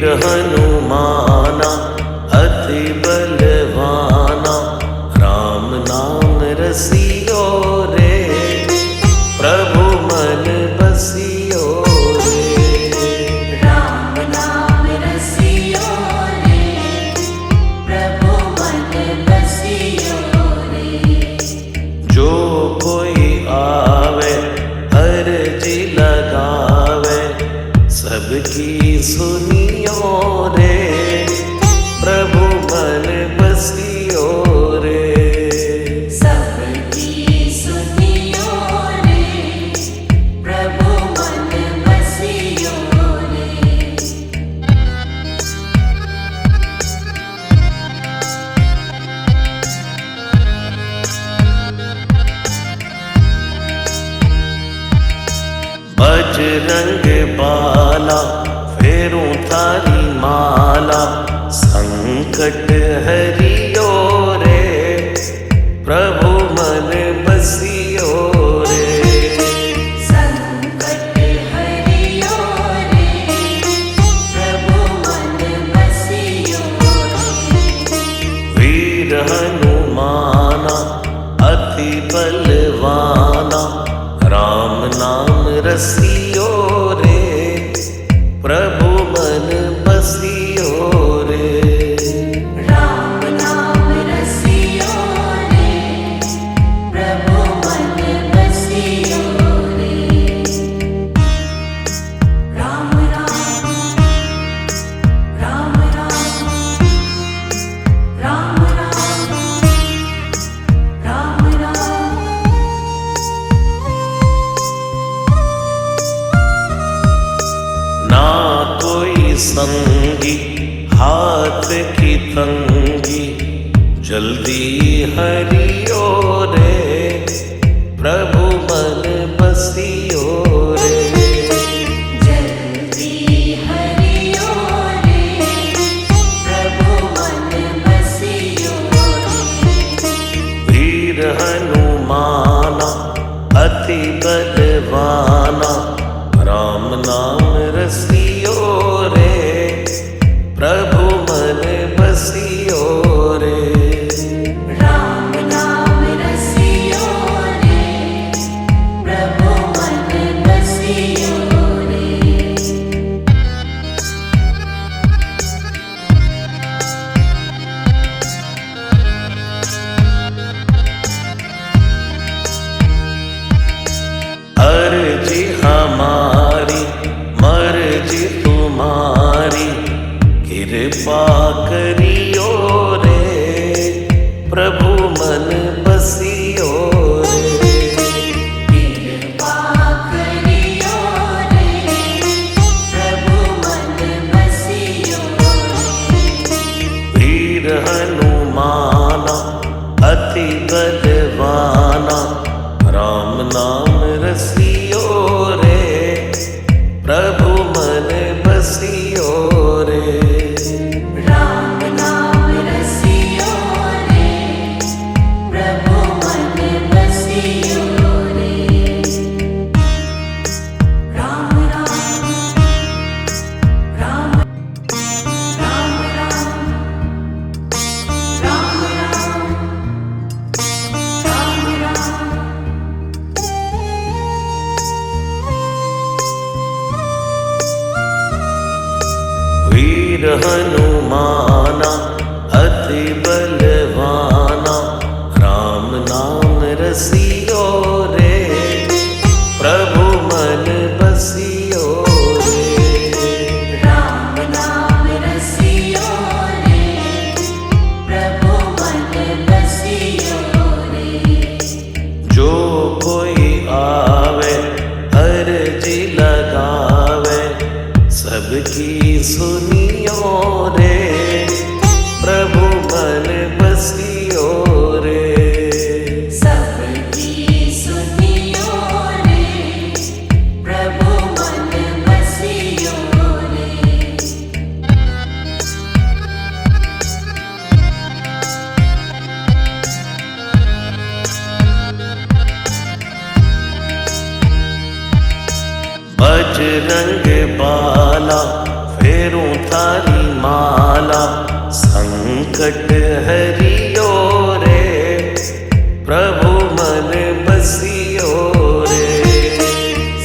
वीर हनुमाना अति बलवाना, राम नाम रसियो रे, प्रभु मन बसियो रे। राम नाम रसियो रे, प्रभु मन बसियो रे। जो कोई आवे अर्जी लगावे, सबकी सुनियो रे, प्रभु मन बसियो रे। सबकी सुनियो रे, प्रभु मन बसियो रे। बजरंग बाला फेरूं थारी माला, संकट हरियो रे, प्रभु मन बसियो रे। संकट हरियो रे, प्रभु मन बसियो रे। वीर हनुमाना अति बलवाना, राम नाम रसियो रे, प्रभु मन बसियो रे। राम नाम रसियो रे, प्रभु मन बसियो रे। राम राम राम राम राम राम राम राम। ना कोई संगी हाथ की तंगी, जल्दी हरियो रे, प्रभु मन बसियो रे। जल्दी हरियो रे, प्रभु मन बसियो रे। वीर हनुमाना अति बलवाना, राम नाम रसियो रे, प्रभु मन बसियो रे। राम नाम रसियो रे, प्रभु मन बसियो रे। अर्जी हमारी मर्जी तुम्हारी, कृपा करियो रे, प्रभु मन बसियो रे। कृपा करियो रे, प्रभु मन बसियो रे। वीर हनुमाना अति बलवाना, राम नाम रसियो रे, प्रभु मन बसियो रे। राम नाम रसियो रे, प्रभु मन बसियो रे। राम राम राम राम राम राम राम राम। वीर हनुमाना अति बलवाना, राम नाम रसियो रे, प्रभु मन बसियो रे। राम नाम रसियो रे, प्रभु मन बसियो रे। जो कोई आवे अर्जी लगावे, सबकी सुनियो रे, प्रभु मन बसियो रे। सबकी सुनियो रे, प्रभु मन बसियो रे। बजरंग बाला फेरूं थारी संकट हरियो रे, प्रभु मन बसियो रे।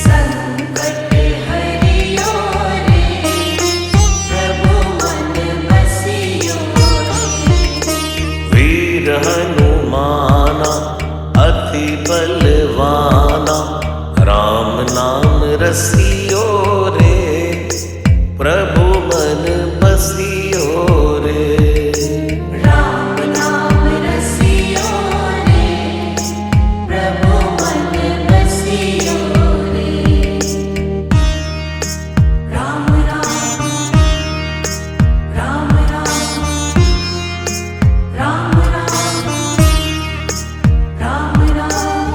संकट हरियो रे, प्रभु मन बसियो रे। वीर हनुमाना अति बलवाना, राम नाम रसियो रे, प्रभु मन बसियो रे। राम नाम रसियो रे, प्रभु मन बसियो रे। राम राम राम राम राम राम राम राम।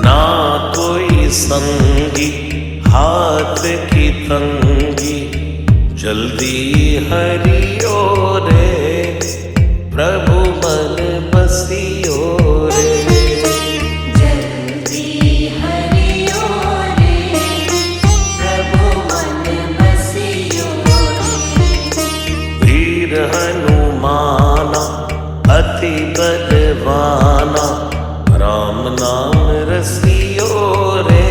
ना कोई संगी हाथ की तंगी, जल्दी हरियो रे, प्रभु मन बसियो रे। जल्दी हरियो रे, प्रभु मन बसियो रे। वीर हनुमाना अति बलवाना, राम नाम रसियो रे,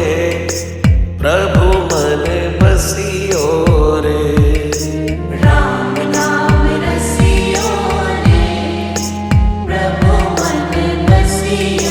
प्रभु मन बसियो रे। राम नाम रसियो रे, प्रभु मन बसियो